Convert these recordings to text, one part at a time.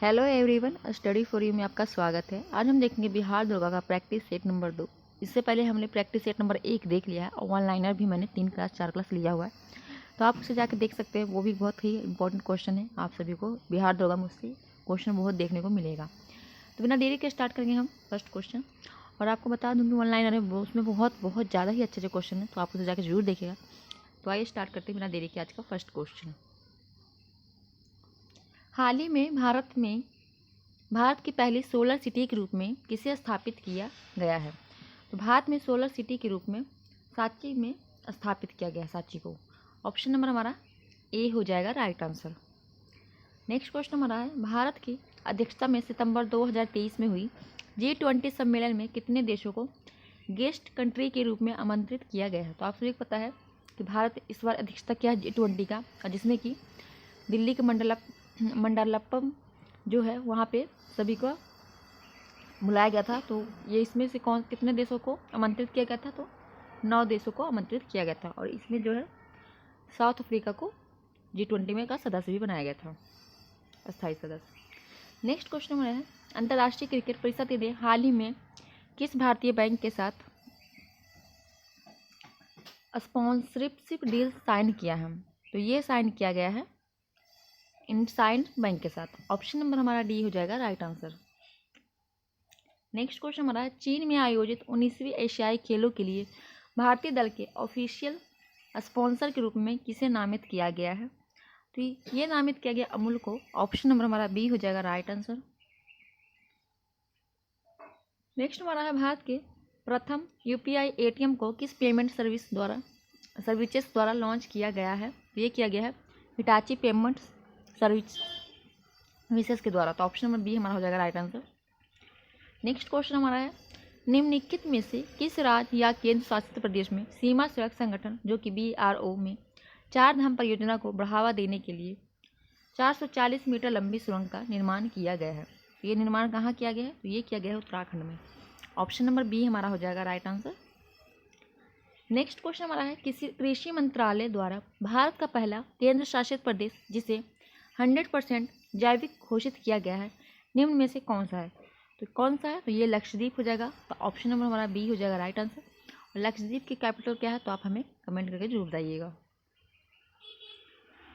Hello everyone, study for you में आपका स्वागत है। आज हम देखेंगे बिहार दुर्गा का प्रैक्टिस सेट नंबर 2। इससे पहले हमने प्रैक्टिस सेट नंबर 1 देख लिया है और वन लाइनर भी मैंने 3 क्लास 4 क्लास लिया हुआ है, तो आप उसे जाकर देख सकते हैं। वो भी बहुत ही इंपॉर्टेंट क्वेश्चन है। आप सभी को बिहार दुर्गा में उससे क्वेश्चन बहुत देखने को मिलेगा। तो बिना देरी के स्टार्ट करेंगे हम फर्स्ट क्वेश्चन। और आपको बता दूँ कि वन लाइनर है वो उसमें बहुत ज़्यादा ही अच्छे क्वेश्चन है, तो आप उसे जाकर जरूर देखिएगा। तो आइए स्टार्ट करते हैं बिना देरी के आज का फर्स्ट क्वेश्चन। हाल ही में भारत की पहली सोलर सिटी के रूप में किसे स्थापित किया गया है? तो भारत में सोलर सिटी के रूप में सांची में स्थापित किया गया है सांची को। ऑप्शन नंबर हमारा ए हो जाएगा राइट आंसर। नेक्स्ट क्वेश्चन हमारा है, भारत की अध्यक्षता में सितंबर 2023 में हुई G20 सम्मेलन में कितने देशों को गेस्ट कंट्री के रूप में आमंत्रित किया गया है? तो आप सभी को पता है कि भारत इस बार अध्यक्षता किया है G20 का, और जिसमें कि दिल्ली के मंडलप्पम जो है वहाँ पे सभी को बुलाया गया था। तो ये इसमें से कितने देशों को आमंत्रित किया गया था? तो 9 देशों को आमंत्रित किया गया था, और इसमें जो है साउथ अफ्रीका को G20 में का सदस्य भी बनाया गया था, अस्थायी सदस्य। नेक्स्ट क्वेश्चन हमारा है, अंतर्राष्ट्रीय क्रिकेट परिषद ने हाल ही में किस भारतीय बैंक के साथ स्पॉन्सरशिप डील साइन किया है? तो ये साइन किया गया है इंडसइंड बैंक के साथ। ऑप्शन नंबर हमारा डी हो जाएगा राइट आंसर। नेक्स्ट क्वेश्चन हमारा है, चीन में आयोजित 19वीं एशियाई खेलों के लिए भारतीय दल के ऑफिशियल स्पॉन्सर के रूप में किसे नामित किया गया है? तो ये नामित किया गया अमूल को। ऑप्शन नंबर हमारा बी हो जाएगा राइट आंसर। नेक्स्ट हमारा है, भारत के प्रथम यूपीआई एटीएम को किस पेमेंट सर्विसेज द्वारा लॉन्च किया गया है? ये किया गया है हिटाची पेमेंट सर्विसेज के द्वारा। तो ऑप्शन नंबर बी हमारा हो जाएगा राइट आंसर। नेक्स्ट क्वेश्चन हमारा है, निम्नलिखित में से किस राज्य या केंद्र शासित प्रदेश में सीमा सड़क संगठन जो कि BRO में चार धाम परियोजना को बढ़ावा देने के लिए 440 मीटर लंबी सुरंग का निर्माण किया गया है? ये निर्माण कहाँ किया गया है? तो ये किया गया है उत्तराखंड में। ऑप्शन नंबर बी हमारा हो जाएगा राइट आंसर। नेक्स्ट क्वेश्चन हमारा है, किसी कृषि मंत्रालय द्वारा भारत का पहला केंद्र शासित प्रदेश जिसे 100% जैविक घोषित किया गया है निम्न में से कौन सा है? तो कौन सा है? तो ये लक्षद्वीप हो जाएगा। तो ऑप्शन नंबर हमारा बी हो जाएगा राइट आंसर। और लक्षद्वीप की कैपिटल क्या है? तो आप हमें कमेंट करके जरूर बताइएगा।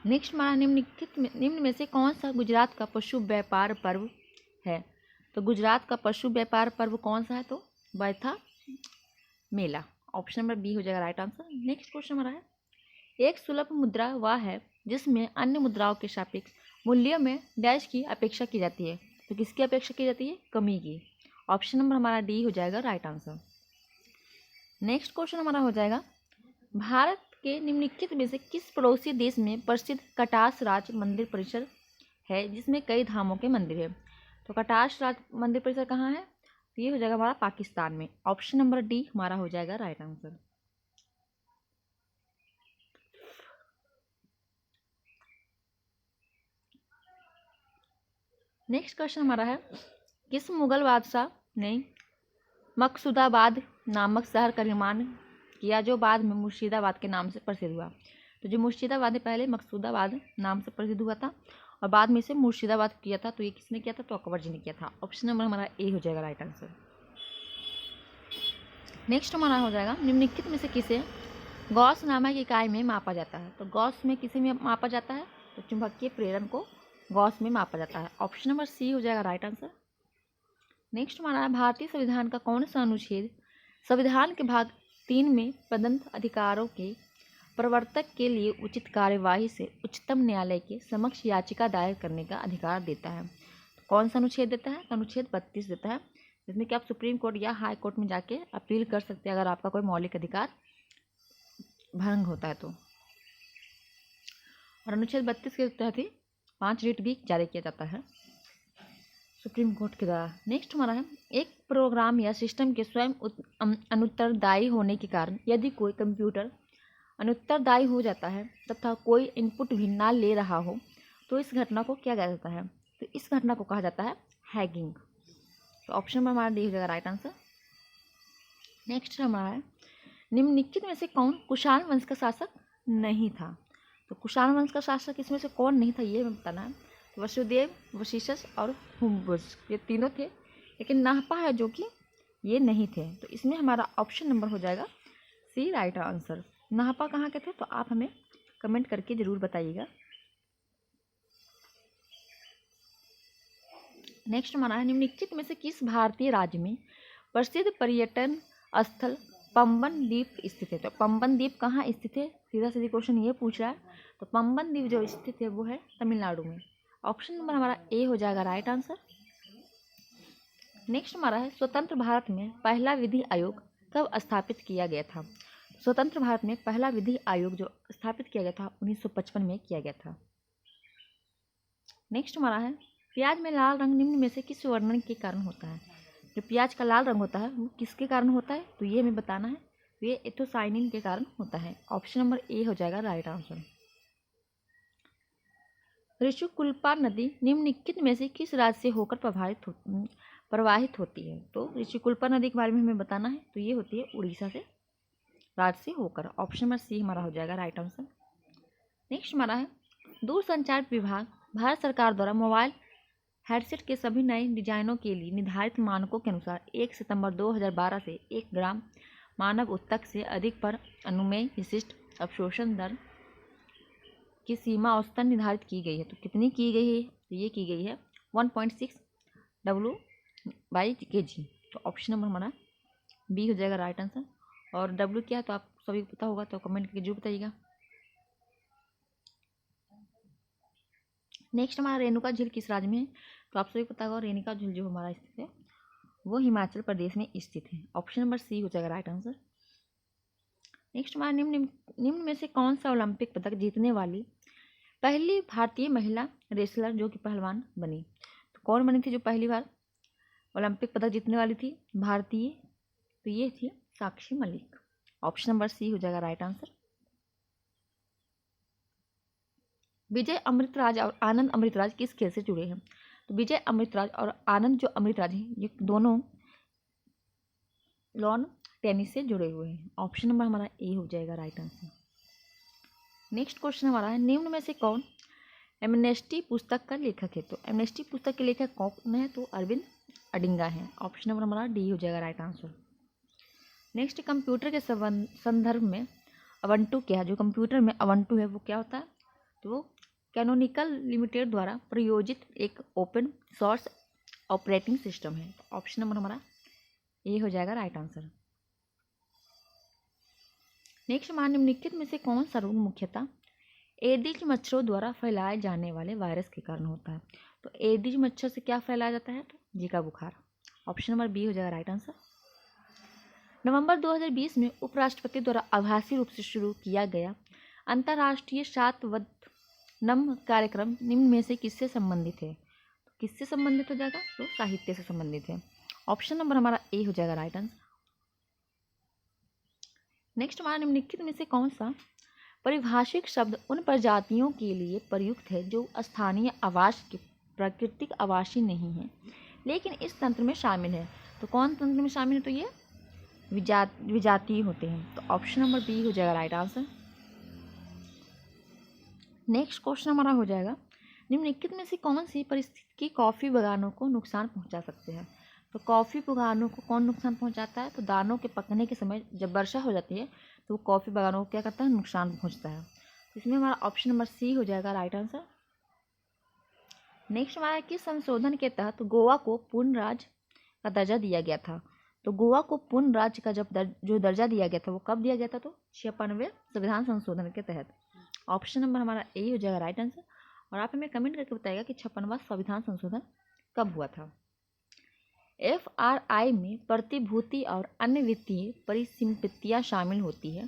नेक्स्ट हमारा, निम्न में से कौन सा गुजरात का पशु व्यापार पर्व है? तो गुजरात का पशु व्यापार पर्व कौन सा है? तो बैथा मेला। ऑप्शन नंबर बी हो जाएगा राइट आंसर। नेक्स्ट क्वेश्चन हमारा है, एक सुलभ मुद्रा वह है जिसमें अन्य मुद्राओं के सापेक्ष मूल्यों में डैश की अपेक्षा की जाती है। तो किसकी अपेक्षा की जाती है? कमी की। ऑप्शन नंबर हमारा डी हो जाएगा राइट आंसर। नेक्स्ट क्वेश्चन हमारा हो जाएगा, भारत के निम्नलिखित में से किस पड़ोसी देश में प्रसिद्ध कटास राज मंदिर परिसर है जिसमें कई धामों के मंदिर है? तो कटास राज मंदिर परिसर कहाँ है? तो ये हो जाएगा हमारा पाकिस्तान में। ऑप्शन नंबर डी हमारा हो जाएगा राइट आंसर। नेक्स्ट क्वेश्चन हमारा है, किस मुगल बादशाह ने मकसूदाबाद नामक शहर का निर्माण किया जो बाद में मुर्शिदाबाद के नाम से प्रसिद्ध हुआ? तो जो मुर्शिदाबाद है पहले मकसूदाबाद नाम से प्रसिद्ध हुआ था और बाद में इसे मुर्शिदाबाद किया था। तो ये किसने किया था? तो अकबर जी ने किया था। ऑप्शन नंबर हमारा ए हो जाएगा राइट आंसर। नेक्स्ट हमारा हो जाएगा, निम्नलिखित में से किसे गॉस नामक इकाई में मापा जाता है? तो गॉस में किसे में मापा जाता है? तो चुंबकीय प्रेरण को गॉस में मापा जाता है। ऑप्शन नंबर सी हो जाएगा राइट आंसर। नेक्स्ट हमारा, भारतीय संविधान का कौन सा अनुच्छेद संविधान के भाग 3 में प्रदत्त अधिकारों के प्रवर्तक के लिए उचित कार्यवाही से उच्चतम न्यायालय के समक्ष याचिका दायर करने का अधिकार देता है? तो कौन सा अनुच्छेद देता है? तो अनुच्छेद 32 देता है, जिसमें कि आप सुप्रीम कोर्ट या हाई कोर्ट में जाके अपील कर सकते हैं अगर आपका कोई मौलिक अधिकार भंग होता है तो। और अनुच्छेद 32 के तहत ही 5 रिट भी जारी किया जाता है सुप्रीम कोर्ट के द्वारा। नेक्स्ट हमारा है, एक प्रोग्राम या सिस्टम के स्वयं अनुत्तरदायी होने के कारण यदि कोई कंप्यूटर अनुत्तरदायी हो जाता है तथा कोई इनपुट भी ना ले रहा हो तो इस घटना को क्या कहा जाता है? तो इस घटना को कहा जाता है हैकिंग। तो ऑप्शन नंबर हमारा डी हो जाएगा राइट आंसर। नेक्स्ट हमारा है, निम्नलिखित में से कौन कुषाण वंश का शासक नहीं था? तो कुषाण वंश का शासक इसमें से कौन नहीं था ये हमें बताना है। तो वसुदेव, वशिष्ठ और हुम्बुज, ये तीनों थे, लेकिन नाहपा है जो कि ये नहीं थे। तो इसमें हमारा ऑप्शन नंबर हो जाएगा सी राइट आंसर। नाहपा कहाँ के थे तो आप हमें कमेंट करके ज़रूर बताइएगा। नेक्स्ट हमारा है निम्नलिखित में से किस भारतीय राज्य में प्रसिद्ध पर्यटन स्थल पंबन द्वीप स्थित है। तो पंबन द्वीप कहाँ स्थित है, सीधा सीधा क्वेश्चन ये पूछ रहा है। तो पंबन द्वीप जो स्थित है वो है तमिलनाडु में। ऑप्शन नंबर हमारा ए हो जाएगा राइट आंसर। नेक्स्ट हमारा है स्वतंत्र भारत में पहला विधि आयोग कब स्थापित किया गया था। स्वतंत्र भारत में पहला विधि आयोग जो स्थापित किया गया था 1955 में किया गया था। नेक्स्ट हमारा है प्याज में लाल रंग निम्न में से किस वर्णन के कारण होता है। जो प्याज का लाल रंग होता है वो किसके कारण होता है तो ये हमें बताना है। तो ये एथोसाइनिन के कारण होता है। ऑप्शन नंबर ए हो जाएगा राइट आंसर। ऋषिकुल्पा नदी निम्नलिखित में से किस राज्य से होकर प्रवाहित होती है। तो ऋषिकुल्पा नदी के बारे में हमें बताना है। तो ये होती है उड़ीसा से राज्य से होकर। ऑप्शन नंबर सी हमारा हो जाएगा राइट आंसर। नेक्स्ट हमारा है दूरसंचार विभाग भारत सरकार द्वारा मोबाइल हेडसेट के सभी नए डिजाइनों के लिए निर्धारित मानकों के अनुसार 1 सितंबर 2012 से 1 ग्राम मानव उत्तक से अधिक पर अनुमेय विशिष्ट अवशोषण दर की सीमा औसतन निर्धारित की गई है। तो कितनी की गई है तो ये की गई है 1.6 W/kg। तो ऑप्शन नंबर हमारा बी हो जाएगा राइट आंसर। और W क्या है तो आप सभी को पता होगा, तो कमेंट करके जरूर बताइएगा। नेक्स्ट हमारा रेणुका झील किस राज्य में है। तो आप सभी को पता होगा रेणुका झील जो हमारा स्थित है वो हिमाचल प्रदेश में स्थित है। ऑप्शन नंबर सी हो जाएगा राइट आंसर। नेक्स्ट हमारा निम्न में से कौन सा ओलंपिक पदक जीतने वाली पहली भारतीय महिला रेसलर जो कि पहलवान बनी। तो कौन बनी थी जो पहली बार ओलंपिक पदक जीतने वाली थी भारतीय। तो ये थी Sakshi Malik. Option number C हो जाएगा राइट आंसर। विजय अमृतराज और आनंद अमृतराज किस खेल से जुड़े हैं। तो विजय अमृतराज और आनंद जो अमृतराज हैं ये दोनों लॉन टेनिस से जुड़े हुए हैं। ऑप्शन नंबर हमारा ए हो जाएगा राइट आंसर। नेक्स्ट क्वेश्चन हमारा है निम्न में से कौन एमनेस्टी पुस्तक का लेखक है। तो एमनेस्टी पुस्तक के लेखक कौन है तो अरविंद अडिंगा है। ऑप्शन नंबर हमारा डी हो जाएगा राइट आंसर। नेक्स्ट कंप्यूटर के संदर्भ में अवंटू क्या है। जो कंप्यूटर में अवंटू है वो क्या होता है तो वो कैनोनिकल लिमिटेड द्वारा प्रयोजित एक ओपन सोर्स ऑपरेटिंग सिस्टम है। तो ऑप्शन नंबर हमारा ए हो जाएगा राइट आंसर। नेक्स्ट हमारा निम्नलिखित में से कौन सा रोग मुख्यतः एडिज मच्छरों द्वारा फैलाए जाने वाले वायरस के कारण होता है। तो एडिज मच्छर से क्या फैलाया जाता है तो जीका बुखार। ऑप्शन नंबर बी हो जाएगा राइट आंसर। नवंबर 2020 में उपराष्ट्रपति द्वारा आभासी रूप से शुरू किया गया अंतर्राष्ट्रीय शातवदनम कार्यक्रम निम्न में से किससे संबंधित है। तो किससे संबंधित हो जाएगा तो साहित्य से संबंधित है। ऑप्शन नंबर हमारा ए हो जाएगा राइट आंसर। नेक्स्ट हमारा निम्नलिखित में से कौन सा परिभाषिक शब्द उन प्रजातियों के लिए प्रयुक्त है जो स्थानीय आवास के प्राकृतिक आवासी नहीं है लेकिन इस तंत्र में शामिल है। तो कौन तंत्र में शामिल है तो ये विजातीय होते हैं। तो ऑप्शन नंबर बी हो जाएगा राइट आंसर। नेक्स्ट क्वेश्चन हमारा हो जाएगा निम्नलिखित में से कौन सी परिस्थिति कॉफ़ी बागानों को नुकसान पहुंचा सकते हैं। तो कॉफ़ी बागानों को कौन नुकसान पहुंचाता है तो दानों के पकने के समय जब वर्षा हो जाती है तो कॉफ़ी बागानों को क्या करता है नुकसान पहुंचता है। तो इसमें हमारा ऑप्शन नंबर सी हो जाएगा राइट आंसर। नेक्स्ट हमारा किस संशोधन के तहत गोवा को पूर्ण राज्य का दर्जा दिया गया था। तो गोवा को पूर्ण राज्य का जो दर्जा दिया गया था वो कब दिया गया था तो 56वें संविधान संशोधन के तहत। ऑप्शन नंबर हमारा ए हो जाएगा राइट आंसर। और आप हमें कमेंट करके बताइएगा कि 56वां संविधान संशोधन कब हुआ था। FRI में प्रतिभूति और अन्य वित्तीय परिसंपत्तियां शामिल होती है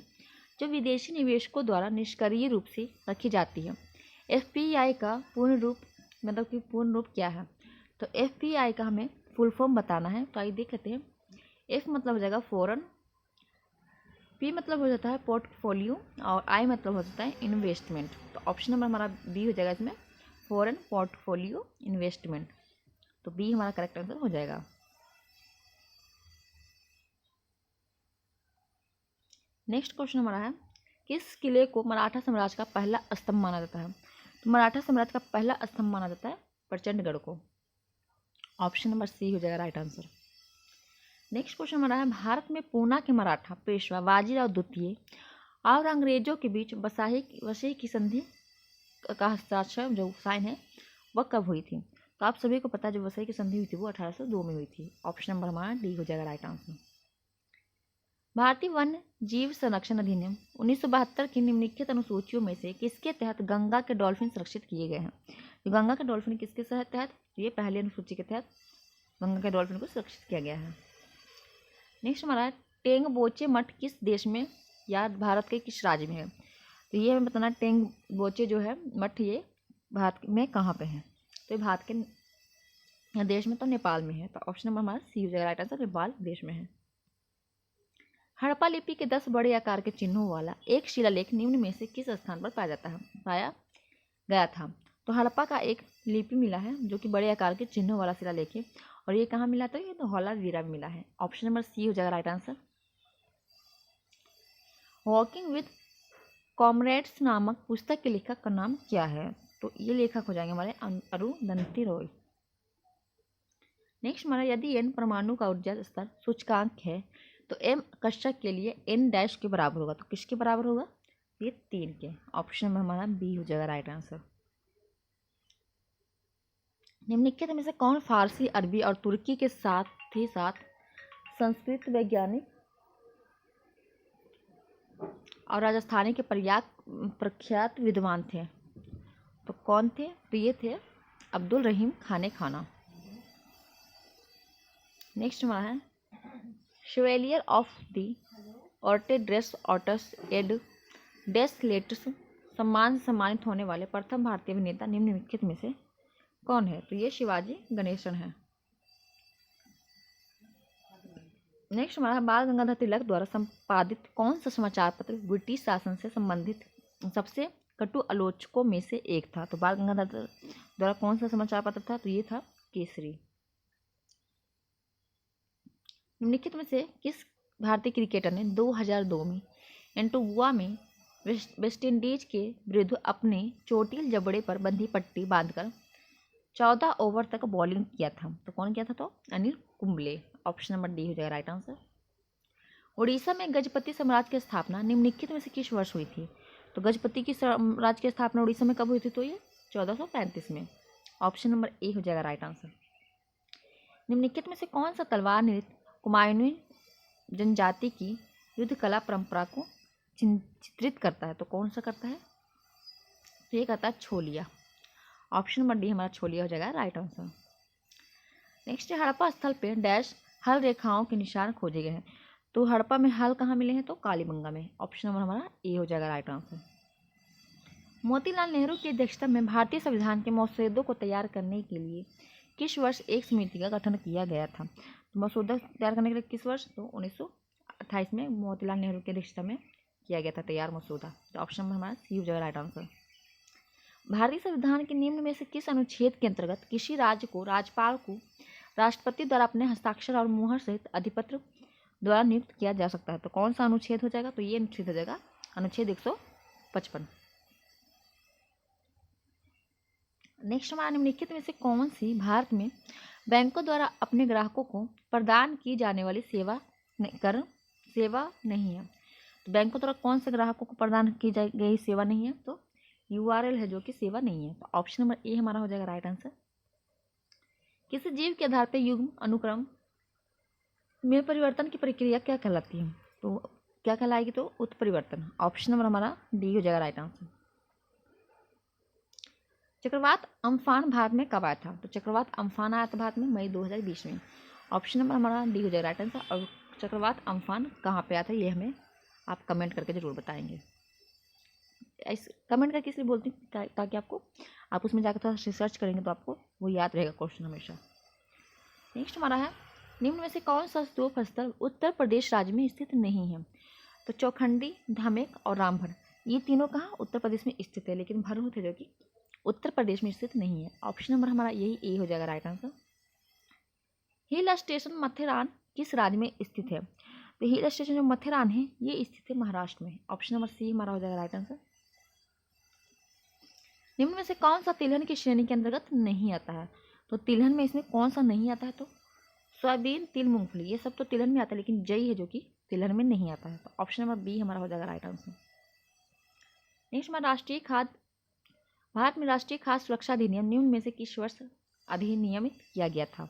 जो विदेशी निवेशकों द्वारा निष्क्रिय रूप से रखी जाती है। FPI का पूर्ण रूप क्या है। तो FPI का हमें फुल फॉर्म बताना है। तो आइए देख लेते हैं। F मतलब हो जाएगा फॉरेन, P मतलब हो जाता है पोर्टफोलियो और I मतलब हो जाता है इन्वेस्टमेंट। तो ऑप्शन नंबर हमारा बी हो जाएगा इसमें फॉरेन पोर्टफोलियो इन्वेस्टमेंट। तो बी हमारा करेक्ट आंसर हो जाएगा। नेक्स्ट क्वेश्चन हमारा है किस किले को मराठा साम्राज्य का पहला स्तंभ माना जाता है। तो मराठा साम्राज्य का पहला स्तंभ माना जाता है प्रचंडगढ़ को। ऑप्शन नंबर सी हो जाएगा राइट आंसर। नेक्स्ट क्वेश्चन हमारा है, भारत में पूना के मराठा पेशवा बाजीराव द्वितीय और अंग्रेजों के बीच वसई की संधि का हस्ताक्षर जो साइन है वह कब हुई थी? तो आप सभी को पता है जो वसई की संधि हुई थी वो 1802 में हुई थी। ऑप्शन नंबर हमारा डी हो जाएगा राइट आंसर। भारतीय वन्य जीव संरक्षण अधिनियम 1972 की निम्नलिखित अनुसूचियों में से किसके तहत गंगा के डॉल्फिन सुरक्षित किए गए हैं? तो गंगा के डॉल्फिन किसके तहत? ये पहली अनुसूची के तहत गंगा के डॉल्फिन को सुरक्षित किया गया है। नेक्स्ट हमारा टेंगबोचे मठ किस देश में या भारत के किस राज्य में है? तो ये हमें बताना टेंगबोचे जो है मठ ये भारत में कहाँ पे है? तो ये भारत के देश में तो नेपाल में है। तो ऑप्शन नंबर हमारा सी हो जाएगा राइट आंसर, नेपाल देश में है। हड़प्पा लिपि के 10 बड़े आकार के चिन्हों वाला एक शिलालेख निम्न में से किस स्थान पर पाया गया था? तो हड़प्पा का एक लिपि मिला है जो कि बड़े आकार के चिन्हों वाला शिलालेख है और ये कहाँ मिला? तो ये धौलावीरा में मिला है। ऑप्शन नंबर सी हो जाएगा right answer. Walking with comrades नामक पुस्तक के लेखक का नाम क्या है? तो ये लेखक हो जाएंगे हमारे अरुंधति रॉय। नेक्स्ट हमारा, यदि n परमाणु का ऊर्जा स्तर सूचकांक है तो m कक्षक के लिए n डैश के बराबर होगा। तो किसके बराबर होगा? ये 3 के। ऑप्शन में हमारा बी हो जाएगा राइट आंसर। निम्नलिखित में से कौन फारसी, अरबी और तुर्की के साथ ही साथ संस्कृत वैज्ञानिक और राजस्थानी के प्रख्यात विद्वान थे? तो कौन थे? तो ये थे अब्दुल रहीम खाना। नेक्स्ट हमारा है, शेवेलियर ऑफ द ऑर्टे ड्रेस ऑटस एड डेस लेटस सम्मान से सम्मानित होने वाले प्रथम भारतीय अभिनेता निम्नलिखित में से कौन है? तो ये शिवाजी गणेशन है। नेक्स्ट हमारा, बाल गंगाधर तिलक द्वारा संपादित कौन सा समाचार पत्र ब्रिटिश शासन से संबंधित सबसे कटु आलोचकों में से एक था? तो बाल गंगाधर द्वारा कौन सा समाचार पत्र था? तो ये था केसरी। निम्नलिखित में से किस भारतीय क्रिकेटर ने 2002 में एंटीगुआ में वेस्टइंडीज के विरुद्ध अपने चोटिल जबड़े पर बंधी पट्टी बांधकर 14 ओवर तक बॉलिंग किया था? तो कौन किया था? तो Anil Kumble. Option number D हो जाएगा राइट आंसर। उड़ीसा में गजपति साम्राज्य की स्थापना निम्नलिखित में से किस वर्ष हुई थी? तो गजपति की साम्राज्य की स्थापना उड़ीसा में कब हुई थी? तो ये 1435 में। ऑप्शन नंबर ए हो जाएगा राइट आंसर। निम्नलिखित में से कौन सा तलवार नृत्य कुमायूनी जनजाति की युद्ध कला परंपरा को चित्रित करता है? तो कौन सा करता है? तो ये करता है छोलिया। ऑप्शन नंबर डी हमारा छोलिया हो जाएगा राइट आंसर। नेक्स्ट, हड़प्पा स्थल पे डैश हल रेखाओं के निशान खोजे गए हैं। तो हड़प्पा में हल कहाँ मिले हैं? तो कालीबंगा में। ऑप्शन नंबर हमारा ए हो जाएगा राइट आंसर। मोतीलाल नेहरू की अध्यक्षता में भारतीय संविधान के मसौदे को तैयार करने के लिए किस वर्ष एक समिति का गठन किया गया था? तो मसौदा तैयार करने के लिए किस वर्ष? तो 1928 में मोतीलाल नेहरू की अध्यक्षता में किया गया था तैयार मसौदा। तो ऑप्शन नंबर हमारा सी हो जाएगा राइट आंसर। भारतीय संविधान के निम्न में से किस अनुच्छेद के अंतर्गत किसी राज्य को राज्यपाल को राष्ट्रपति द्वारा अपने हस्ताक्षर और मुहर सहित अधिपत्र द्वारा नियुक्त किया जा सकता है? तो कौन सा अनुच्छेद हो जाएगा? तो ये अनुच्छेद हो जाएगा अनुच्छेद 155। नेक्स्ट हमारा, निम्नलिखित में से कौन सी भारत में बैंकों द्वारा अपने ग्राहकों को प्रदान की जाने वाली सेवा नहीं है? तो बैंकों द्वारा कौन से ग्राहकों को प्रदान की गई सेवा नहीं है? तो URL है जो कि सेवा नहीं है। तो ऑप्शन नंबर ए हमारा हो जाएगा राइट आंसर। किसी जीव के आधार पर युग्म अनुक्रम में परिवर्तन की प्रक्रिया क्या कहलाती है? तो क्या कहलाएगी? तो उत्परिवर्तन। ऑप्शन नंबर हमारा डी हो जाएगा राइट आंसर। चक्रवात अम्फान भारत में कब आया था? तो चक्रवात अम्फान आया था भारत में मई 2020 में। ऑप्शन नंबर हमारा डी हो जाएगा राइट आंसर। और चक्रवात अम्फान कहाँ पे आया था ये हमें आप कमेंट करके ज़रूर बताएंगे। इस कमेंट करके इसलिए बोलती हूँ ताकि आप उसमें जाकर थोड़ा रिसर्च करेंगे तो आपको वो याद रहेगा क्वेश्चन हमेशा। नेक्स्ट हमारा है, निम्न में से कौन सा स्तूप स्थल उत्तर प्रदेश राज्य में स्थित नहीं है? तो चौखंडी, धामेक और रामभर ये तीनों कहाँ उत्तर प्रदेश में स्थित है, लेकिन भरहुत है जो कि उत्तर प्रदेश में स्थित नहीं है। ऑप्शन नंबर हमारा यही ए हो जाएगा right answer. Hill station Matheran किस राज्य में स्थित है? तो हिल स्टेशन जो माथेरान है ये स्थित है महाराष्ट्र में। ऑप्शन नंबर सी हमारा हो जाएगा राइट आंसर। निम्न में से कौन सा तिलहन की श्रेणी के अंतर्गत नहीं आता है? तो तिलहन में इसमें कौन सा नहीं आता है? तो सोयाबीन, तिल, मूंगफली, ये सब तो तिलहन में आता है, लेकिन जई है जो कि तिलहन में नहीं आता है। तो ऑप्शन नंबर बी हमारा हो जाएगा राइट आंसर। नेक्स्ट हमारा राष्ट्रीय खाद्य, भारत में राष्ट्रीय खाद्य सुरक्षा अधिनियम निम्न में से किस वर्ष अधिनियमित किया गया था?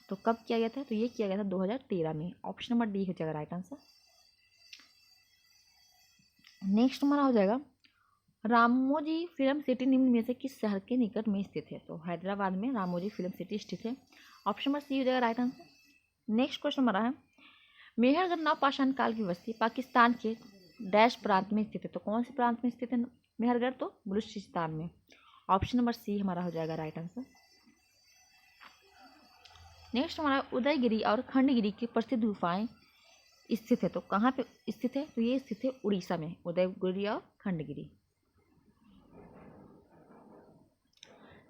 तो कब किया गया था? तो ये किया गया था 2013 में। ऑप्शन नंबर डी हो जाएगा राइट आंसर। नेक्स्ट हमारा हो जाएगा रामोजी फिल्म सिटी निम्न में से किस शहर के निकट में स्थित है? तो हैदराबाद में रामोजी फिल्म सिटी स्थित है। ऑप्शन नंबर सी हो जाएगा राइट आंसर। नेक्स्ट क्वेश्चन हमारा है मेहरगढ़ नवपाषाण काल की बस्ती पाकिस्तान के डैश प्रांत में स्थित है। तो कौन से प्रांत में स्थित है मेहरगढ़? तो बलूचिस्तान में। ऑप्शन नंबर सी हमारा हो जाएगा राइट आंसर। नेक्स्ट हमारा उदयगिरी और खंडगिरी की प्रसिद्ध गुफाएं स्थित है। तो कहाँ पे स्थित है? तो ये स्थित है उड़ीसा में, उदयगिरी और खंडगिरी।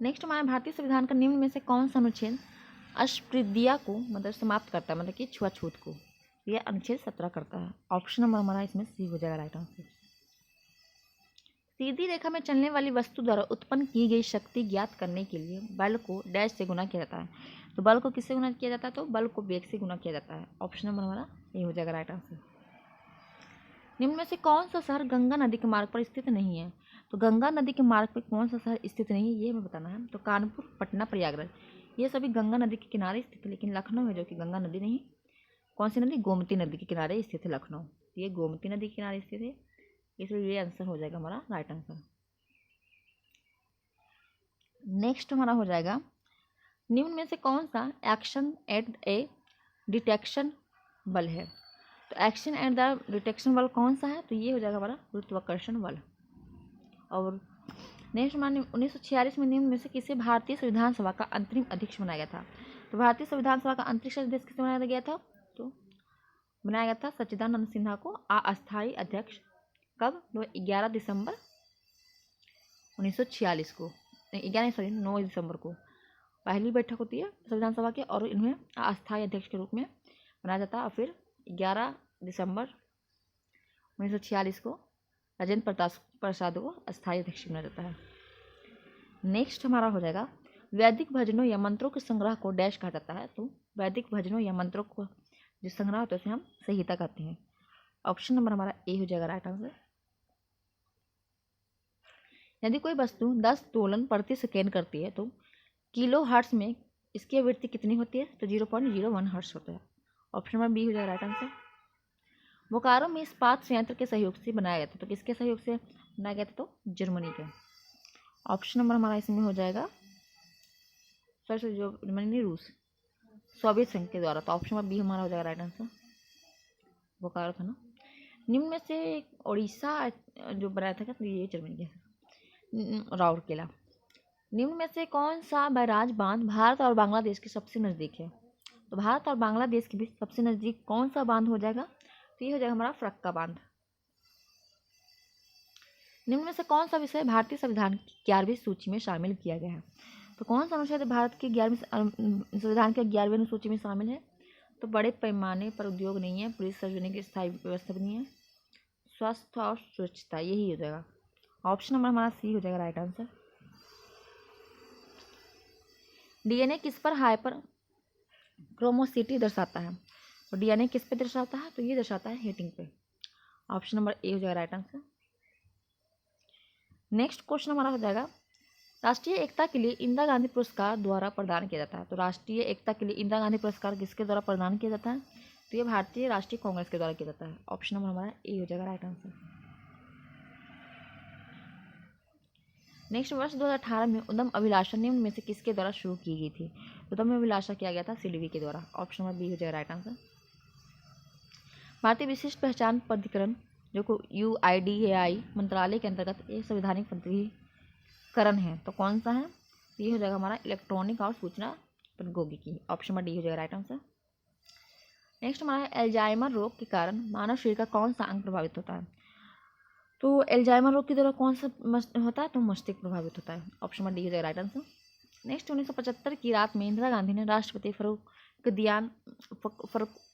नेक्स्ट हमारा भारतीय संविधान का निम्न में से कौन सा अनुच्छेद अस्पृश्यता को मतलब समाप्त करता है, मतलब कि छुआछूत को? यह अनुच्छेद 17 करता है। ऑप्शन नंबर हमारा इसमें सी हो जाएगा राइट आंसर। सीधी रेखा में चलने वाली वस्तु द्वारा उत्पन्न की गई शक्ति ज्ञात करने के लिए बल को डैश से गुना किया जाता है। तो बल को किससे गुना किया जाता है? तो बल को वेग से गुना किया जाता है। ऑप्शन नंबर हमारा ये हो जाएगा राइट आंसर। निम्न में से कौन सा शहर गंगा नदी के मार्ग पर स्थित नहीं है? तो गंगा नदी के मार्ग पर कौन सा शहर स्थित नहीं है ये हमें बताना है। तो कानपुर, पटना, प्रयागराज, ये सभी गंगा नदी के किनारे स्थित है, लेकिन लखनऊ है जो कि गंगा नदी नहीं, कौन सी नदी? गोमती नदी के किनारे स्थित है लखनऊ। ये गोमती नदी के किनारे स्थित है, इसलिए ये आंसर हो जाएगा हमारा राइट आंसर। नेक्स्ट हमारा हो जाएगा निम्न में से कौन सा एक्शन एट ए डिटेक्शन बल है? तो एक्शन एट द डिटेक्शन बल कौन सा है? तो ये हो जाएगा हमारा गुरुत्वाकर्षण बल। और नेक्स्ट हमारे 1946 में निम्न में से किसे भारतीय संविधान सभा का अंतरिम अध्यक्ष बनाया गया था? तो भारतीय संविधान सभा का अंतरिम अध्यक्ष किसे बनाया गया था? तो बनाया गया था सच्चिदानंद सिन्हा को अस्थायी अध्यक्ष। कब? 11 दिसंबर 1946 को, 9 दिसंबर को पहली बैठक होती है संविधान सभा की, और इन्हें अस्थायी अध्यक्ष के रूप में बनाया जाता है। और फिर 11 दिसंबर 1946 को राजेंद्र प्रसाद को अस्थायी अध्यक्ष बनाया जाता है। नेक्स्ट हमारा हो जाएगा वैदिक भजनों या मंत्रों के संग्रह को डैश कहा जाता है। तो वैदिक भजनों या मंत्रों को जो संग्रह होता है उसे हम संहिता कहते हैं। ऑप्शन नंबर हमारा ए हो जाएगा राइट आंसर। यदि कोई वस्तु 10 दोलन प्रति सेकेंड करती है तो किलो हर्ट्ज में इसकी आवृत्ति कितनी होती है? तो 0.01 हर्ट्ज होता है। ऑप्शन नंबर बी हो जाएगा राइट आंसर। बोकारो में इस्पात संयंत्र के सहयोग से बनाया गया था। तो किसके सहयोग से बनाया गया था? तो जर्मनी के। ऑप्शन नंबर हमारा इसमें हो जाएगा सॉरी जर्मनी नहीं, रूस, सोवियत संघ के द्वारा। तो ऑप्शन नंबर बी हमारा हो जाएगा राइट आंसर। बोकारो था ना। निम्न में से उड़ीसा जो बनाया था तो ये जर्मनी के राउरकेला। निम्न में से कौन सा बैराज बांध भारत और बांग्लादेश के सबसे नज़दीक है? तो भारत और बांग्लादेश के बीच सबसे नज़दीक कौन सा बांध हो जाएगा? तो ये हो जाएगा हमारा फरक्का बांध। निम्न में से कौन सा विषय भारतीय संविधान की 11वीं सूची में शामिल किया गया है? तो कौन सा अनुच्छेद भारत के 11वीं संविधान के 11वीं अनुसूची में शामिल है? तो बड़े पैमाने पर उद्योग नहीं है, पुलिस सार्वजनिक स्थायी व्यवस्था भी नहीं है, स्वास्थ्य और स्वच्छता, यही हो जाएगा। ऑप्शन नंबर हमारा सी हो जाएगा राइट आंसर। डीएनए किस पर हाइपर क्रोमोसिटी दर्शाता है? तो डीएनए किस पे दर्शाता है? तो ये दर्शाता है हीटिंग पे। ऑप्शन नंबर ए हो जाएगा राइट आंसर। नेक्स्ट क्वेश्चन हमारा हो जाएगा राष्ट्रीय एकता के लिए इंदिरा गांधी पुरस्कार द्वारा प्रदान किया जाता है। तो राष्ट्रीय एकता के लिए इंदिरा गांधी पुरस्कार किसके द्वारा प्रदान किया जाता है? तो ये भारतीय राष्ट्रीय कांग्रेस के द्वारा किया जाता है। ऑप्शन नंबर हमारा ए हो जाएगा राइट आंसर। नेक्स्ट वर्ष 2018 में उद्यम अभिलाषा निम्न में से किसके द्वारा शुरू की गई थी? उद्यम अभिलाषा किया गया था सिडबी के द्वारा। ऑप्शन नंबर बी हो जाएगा राइट आंसर। भारतीय विशिष्ट पहचान प्राधिकरण जो को UIDAI मंत्रालय के अंतर्गत एक संवैधानिक प्राधिकरण है, तो कौन सा है? ये हो जाएगा हमारा इलेक्ट्रॉनिक और सूचना प्रौद्योगिकी। ऑप्शन नंबर डी हो जाएगा राइट आंसर। नेक्स्ट हमारा एल्जाइमर रोग के कारण मानव शरीर का कौन सा अंग प्रभावित होता है? तो एल्जाइमर रोग की तरह कौन सा होता है? तो मस्तिष्क प्रभावित होता है। ऑप्शन नंबर डी हो जाएगा राइट आंसर। नेक्स्ट 1975 की रात में इंदिरा गांधी ने राष्ट्रपति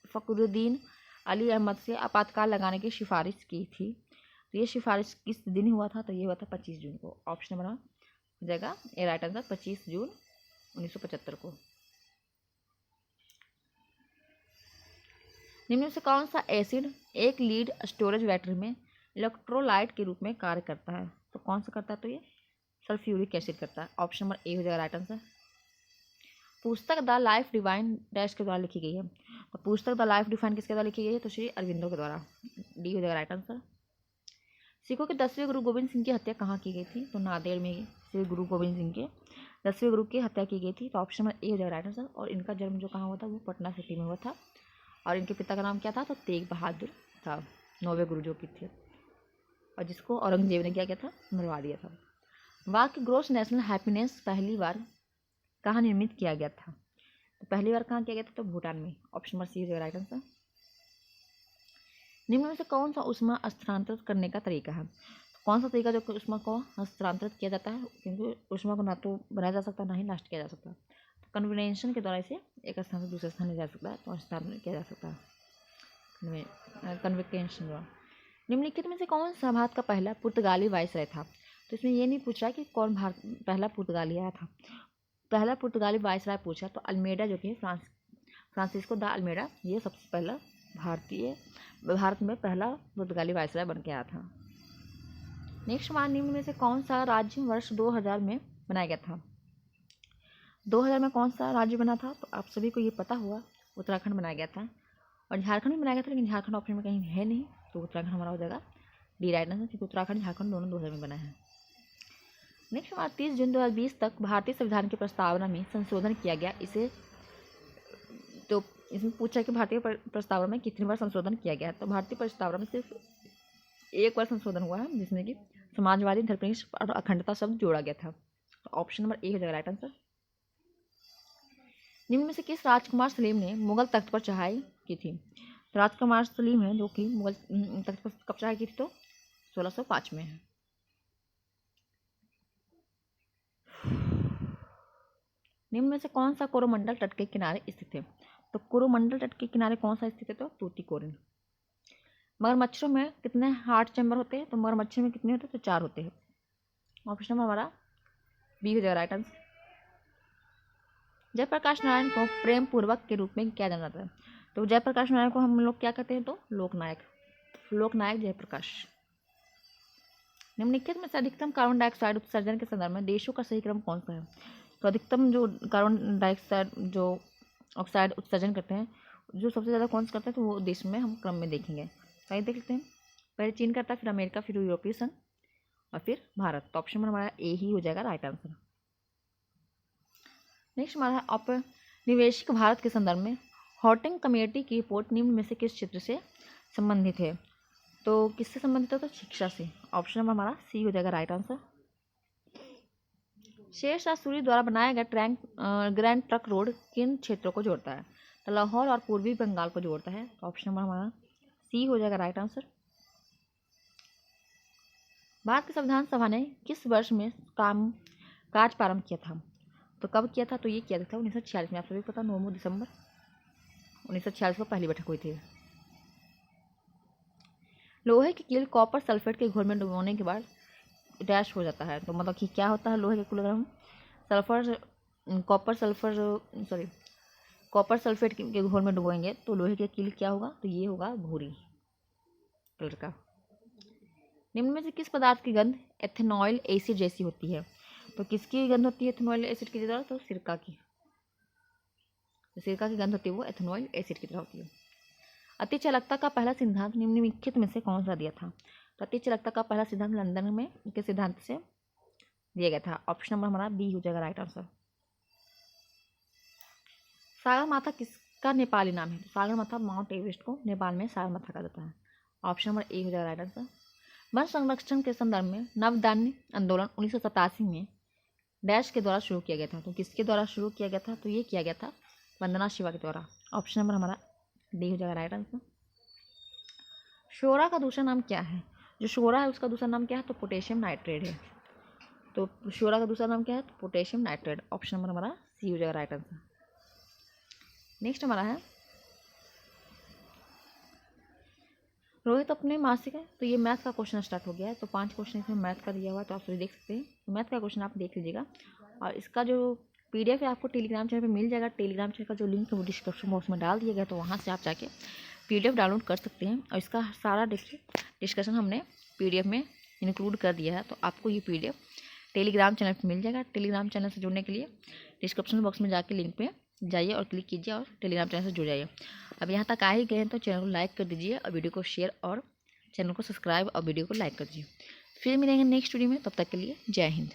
फखरुद्दीन अली अहमद से आपातकाल लगाने की सिफारिश की थी। तो ये सिफारिश किस दिन हुआ था? तो ये हुआ था 25 जून को। ऑप्शन नंबर जगह ए राइट आंसर 25 जून 1975 को। निम्न में से कौन सा एसिड एक लीड स्टोरेज बैटरी में इलेक्ट्रोलाइट के रूप में कार्य करता है? तो कौन सा करता है? तो ये सल्फ्यूरिक एसिड करता है। ऑप्शन नंबर ए हो जाएगा राइट आंसर। पुस्तक द लाइफ डिवाइन डैश के द्वारा लिखी गई है। तो पुस्तक द लाइफ डिवाइन किसके द्वारा लिखी गई है? तो श्री अरविंदो के द्वारा। डी हो जाएगा राइट आंसर। सिखों के 10वें गुरु गोविंद सिंह की हत्या कहाँ की गई थी? तो नांदेड़ में श्री गुरु गोविंद सिंह के 10वें गुरु की हत्या की गई थी। तो ऑप्शन नंबर ए हो जाएगा राइट आंसर। और इनका जन्म जो कहाँ हुआ था? वो पटना सिटी में हुआ था। और इनके पिता का नाम क्या था? तो तेग बहादुर था, 9वें गुरु जो की थे, और जिसको औरंगजेब ने क्या किया था? मरवा दिया था। वाक्य ग्रोस नेशनल हैप्पीनेस पहली बार कहाँ निर्मित किया गया था? तो पहली बार कहाँ किया गया था? तो भूटान में। ऑप्शन नंबर सी हो जाएगा राइट आंसर। निम्न में से कौन सा ऊष्मा स्थानांतरित करने का तरीका है? तो कौन सा तरीका जो ऊष्मा को स्थानांतरित किया जाता है? क्योंकि ऊष्मा को ना तो बनाया जा सकता, ना ही नष्ट किया जा सकता। तो कन्वेंशन के द्वारा इसे एक स्थान से दूसरे स्थान ले जा सकता है, तो स्थानांतरित किया जा सकता है कन्वेंशन द्वारा। निम्नलिखित में से कौन सा भारत का पहला पुर्तगाली वायसराय था? तो इसमें ये नहीं पूछ रहा कि कौन भारत पहला पुर्तगाली आया था। पहला पुर्तगाली वायसराय पूछा तो अल्मेडा जो कि फ्रांसिस्को द अल्मेडा, ये सबसे पहला भारत में पहला पुर्तगाली वायसराय बन के आया था। नेक्स्ट सवाल, निम्न में से कौन सा राज्य वर्ष 2000 में बनाया गया था? 2000 में कौन सा राज्य बना था? तो आप सभी को ये पता हुआ, उत्तराखंड बनाया गया था। और झारखंड भी बनाया गया था, लेकिन झारखंड ऑप्शन में कहीं है नहीं, तो उत्तराखंड हमारा हो जाएगा डी राइट आंसर, क्योंकि उत्तराखंड झारखंड दोनों 2000 में बना है। नेक्स्ट सवाल, 30 जून 2020 तक भारतीय संविधान की प्रस्तावना में संशोधन किया गया, इसे तो इसमें पूछा कि भारतीय प्रस्तावना में कितनी बार संशोधन किया गया है? तो भारतीय प्रस्तावना में सिर्फ एक बार संशोधन हुआ है, जिसमें कि समाजवादी, धर्मनिरपेक्ष और अखंडता शब्द जोड़ा गया था। तो ऑप्शन नंबर ए हो जाएगा राइट आंसर। निम्न में से किस राजकुमार सलीम ने मुगल तख्त पर चढ़ाई की थी? तो राजकुमार सलीम है जो कि मुगल तख्त पर कब चढ़ाई की थी? तो 1605 में है। निम्न में से कौन सा कोरोमंडल तट के किनारे स्थित है? तो कोरोमंडल तट के किनारे कौन सा स्थित है? तो तूतीकोरिन। मगरमच्छरों में कितने हार्ट चैम्बर होते हैं? तो मगरमच्छ में कितने होते हैं? तो 4 होते हैं। ऑप्शन नंबर हमारा बी हो जाएगा राइट आंसर। जयप्रकाश नारायण को प्रेम पूर्वक के रूप में क्या जाना जाता है? तो जयप्रकाश नारायण को हम लोग क्या कहते हैं? तो लोकनायक, लोकनायक जयप्रकाश। निम्नलिखित में से अधिकतम कार्बन डाइऑक्साइड उत्सर्जन के संदर्भ में देशों का सही क्रम कौन सा है? तो अधिकतम जो कार्बन डाइऑक्साइड जो ऑक्साइड उत्सर्जन करते हैं, जो सबसे ज़्यादा कौन सा करते हैं, तो वो देश में हम क्रम में देखेंगे। तो देख लेते हैं, पहले चीन करता है, फिर अमेरिका, फिर यूरोपीय संघ और फिर भारत। तो ऑप्शन हमारा ए ही हो जाएगा राइट आंसर। नेक्स्ट हमारा औपनिवेशिक भारत के संदर्भ में हॉटिंग कमेटी की रिपोर्ट निम्न में से किस क्षेत्र से संबंधित है? तो किससे संबंधित है? तो शिक्षा से। ऑप्शन नंबर हमारा सी हो जाएगा राइट आंसर। शेरशाह सूरी द्वारा बनाया गया ग्रैंड ट्रंक रोड किन क्षेत्रों को जोड़ता है? तो लाहौर और पूर्वी बंगाल को जोड़ता है। तो ऑप्शन नंबर हमारा सी हो जाएगा राइट आंसर। भारत की संविधान सभा ने किस वर्ष में कार्य प्रारंभ किया था? तो कब किया था? तो ये किया था 1946 में। आप सभी को पता, 9 दिसंबर 1946 को पहली बैठक हुई थी। लोहे की कील कॉपर सल्फेट के घोल में डुबोने के बाद डैश हो जाता है। तो मतलब कि क्या होता है? लोहे के कील अगर हम कॉपर सल्फेट के घोल में डुबोएंगे तो लोहे की कील क्या होगा? तो ये होगा भूरी कलर का। निम्न में से किस पदार्थ की गंध एथेनॉइल एसिड जैसी होती है? तो किसकी गंध होती है एथेनॉइल एसिड की तरह? तो सिरका की। तो सिरका की गंध होती है वो एथेनॉइल एसिड की तरह होती है। अति चालकता का पहला सिद्धांत निम्नलिखित में से कौन सा दिया था? तो अति चालकता का पहला सिद्धांत लंदन में के सिद्धांत से दिया गया था। ऑप्शन नंबर हमारा बी हो जाएगा राइट आंसर। सागरमाथा किसका नेपाली नाम है? सागरमाथा माउंट एवरेस्ट को नेपाल में सागरमाथा कहा जाता है। ऑप्शन नंबर ए हो जाएगा राइट आंसर। वन संरक्षण के संदर्भ में नवदान्य आंदोलन 1987 में डैश के द्वारा शुरू किया गया था। तो किसके द्वारा शुरू किया गया था? तो ये किया गया था वंदना शिवा के द्वारा। ऑप्शन नंबर हमारा डी हो जाएगा राइट आंसर। शोरा का दूसरा नाम क्या है? जो शोरा है उसका दूसरा नाम क्या है? तो पोटेशियम नाइट्रेट है। तो शोरा का दूसरा नाम क्या है? तो पोटेशियम नाइट्रेट। ऑप्शन नंबर हमारा सी हो जाएगा राइट आंसर। नेक्स्ट हमारा है रोहित अपने मासिक है, तो ये मैथ का क्वेश्चन स्टार्ट हो गया है। तो 5 क्वेश्चन इसमें मैथ का दिया हुआ है, तो आप सभी देख सकते हैं। तो मैथ का क्वेश्चन आप देख लीजिएगा। और इसका जो PDF है आपको टेलीग्राम चैनल पे मिल जाएगा। टेलीग्राम चैनल का जो लिंक है वो डिस्क्रिप्शन बॉक्स में डाल दिया गया, तो वहाँ से आप जाके PDF डाउनलोड कर सकते हैं। और इसका सारा डिस्कशन हमने PDF में इंक्लूड कर दिया है, तो आपको ये PDF टेलीग्राम चैनल पर मिल जाएगा। टेलीग्राम चैनल से जुड़ने के लिए डिस्क्रिप्शन बॉक्स में जाके लिंक पे जाइए और क्लिक कीजिए और टेलीग्राम चैनल से जुड़ जाइए। अब यहाँ तक आ ही गए हैं तो चैनल को लाइक कर दीजिए और वीडियो को शेयर और चैनल को सब्सक्राइब और वीडियो को लाइक कर दीजिए। फिर मिलेंगे नेक्स्ट वीडियो में, तब तक के लिए जय हिंद।